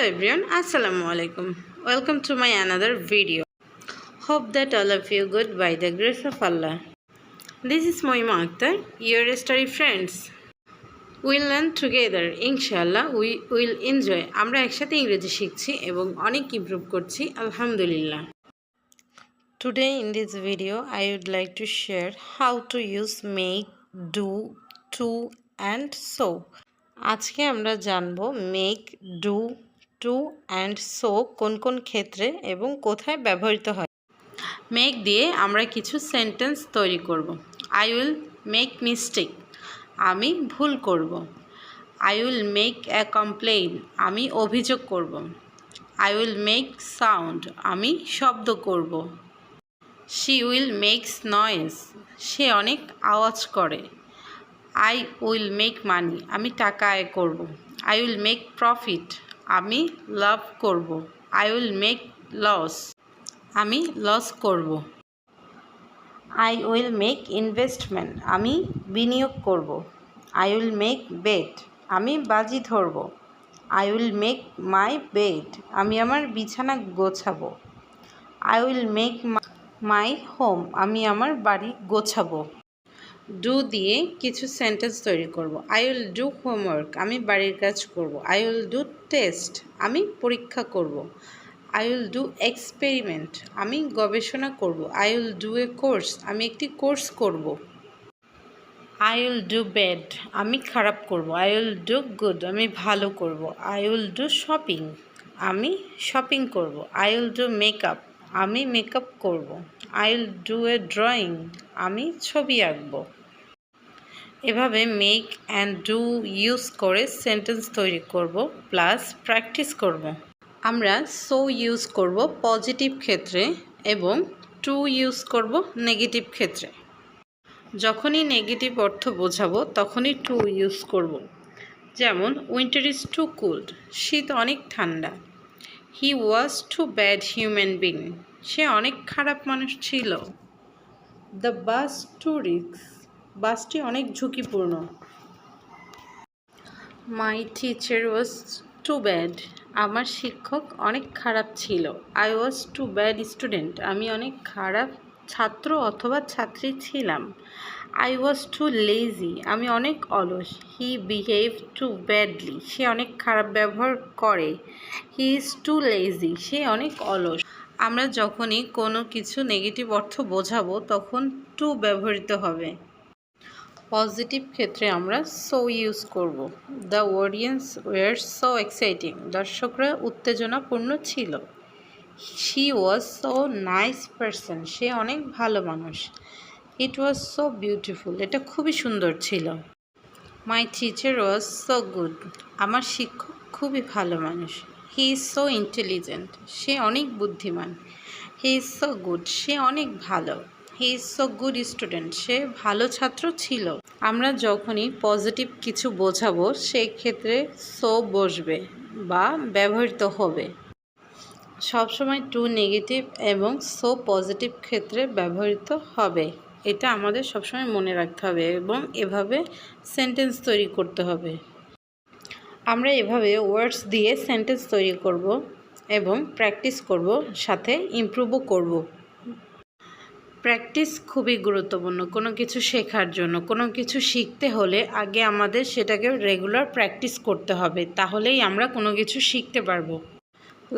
everyone, Assalamu alaikum. Welcome to my another video. Hope that all of you good by the grace of Allah. This is Moima Akhtar, your study friends. We'll learn together. Inshallah, we will enjoy. আমরা একসাথে ইংরেজি শিখছি এবং অনেক improve করছি আলহামদুলিল্লাহ. Today in this video, I would like to share how to use make, do, to and so. আজকে আমরা জানব make, do, to and so কোন কোন ক্ষেত্রে এবং কোথায় ব্যবহৃত হয়। মেক দিয়ে আমরা কিছু সেন্টেন্স তৈরি করব। আই উইল মেক মিস্টেক, আমি ভুল করব। I will make a complain, আমি অভিযোগ করব। আই উইল মেক সাউন্ড, আমি শব্দ করব। শি উইল মেক্স নয়েজ, সে অনেক আওয়াজ করে। আই উইল মেক মানি, আমি টাকা আয় করব। আই উইল মেক প্রফিট, আমি লাভ করব। আই উইল মেক লস, আমি লস করব। আই উইল মেক ইনভেস্টমেন্ট, আমি বিনিয়োগ করব। আই উইল মেক বেড, আমি বাজি ধরব। I will make my bed, আমি আমার বিছানা গোছাবো। I will make my home, আমি আমার বাড়ি গোছাবো। ডু দিয়ে কিছু সেন্টেন্স তৈরি করব। আই উইল ডু হোমওয়ার্ক, আমি বাড়ির কাজ করব। আই উইল ডু টেস্ট, আমি পরীক্ষা করব। আই উইল ডু এক্সপেরিমেন্ট, আমি গবেষণা করব। I will do a course, আমি একটি কোর্স করব। আই উইল ডু ব্যাড, আমি খারাপ করব। আই উইল ডু গুড, আমি ভালো করব। আই উইল ডু শপিং, আমি শপিং করব। আই উইল ডু মেকআপ, আমি মেকআপ করব। I will do a drawing, আমি ছবি আঁকব। এভাবে মেক অ্যান্ড ডু ইউজ করে সেন্টেন্স তৈরি করব প্লাস প্র্যাকটিস করব। আমরা সো ইউজ করব পজিটিভ ক্ষেত্রে এবং টু ইউজ করব নেগেটিভ ক্ষেত্রে। যখনই নেগেটিভ অর্থ বোঝাবো তখনই টু ইউজ করব। যেমন উইন্টার ইজ টু কোল্ড, শীত অনেক ঠান্ডা। হি ওয়াজ টু ব্যাড হিউম্যান বিং, সে অনেক খারাপ মানুষ ছিল। দ্য বাস টু রিস্ক, বাসটি অনেক ঝুঁকিপূর্ণ। My teacher was too bad, আমার শিক্ষক অনেক খারাপ ছিল। I was too bad student, আমি অনেক খারাপ ছাত্র অথবা ছাত্রী ছিলাম। আই ওয়াজ টু লেজি, আমি অনেক অলস। হি বিহেভ টু ব্যাডলি, সে অনেক খারাপ ব্যবহার করে। হি ইজ টু লেজি, সে অনেক অলস। আমরা যখনই কোনো কিছু নেগেটিভ অর্থ বোঝাবো তখন টু ব্যবহৃত হবে। পজিটিভ ক্ষেত্রে আমরা সো ইউজ করব। The audience were so exciting, দর্শকরা উত্তেজনাপূর্ণ ছিল। She was so nice person, সে অনেক ভালো মানুষ। ইট ওয়াজ সো বিউটিফুল, এটা খুবই সুন্দর ছিল। My teacher was so good, আমার শিক্ষক খুবই ভালো মানুষ। হি ইজ সো ইন্টেলিজেন্ট, সে অনেক বুদ্ধিমান। হি ইজ সো গুড, সে অনেক ভালো। He is so good student, সে ভালো ছাত্র ছিল। আমরা যখনই পজিটিভ কিছু বোঝাবো সেই ক্ষেত্রে সো বসবে বা ব্যবহৃত হবে। সবসময় টু নেগেটিভ এবং সো পজিটিভ ক্ষেত্রে ব্যবহৃত হবে, এটা আমাদের সবসময় মনে রাখতে হবে এবং এভাবে সেন্টেন্স তৈরি করতে হবে। আমরা এভাবে ওয়ার্ডস দিয়ে সেন্টেন্স তৈরি করব এবং প্র্যাকটিস করব, সাথে ইমপ্রুভও করব। প্র্যাকটিস খুবই গুরুত্বপূর্ণ কোনো কিছু শেখার জন্য। কোনো কিছু শিখতে হলে আগে আমাদের সেটাকে রেগুলার প্র্যাকটিস করতে হবে, তাহলেই আমরা কোনো কিছু শিখতে পারবো।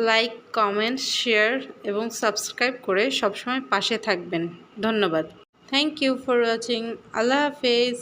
লাইক, কমেন্ট, শেয়ার এবং সাবস্ক্রাইব করে সবসময় পাশে থাকবেন। ধন্যবাদ। Thank you for watching. আল্লাহ হাফেজ।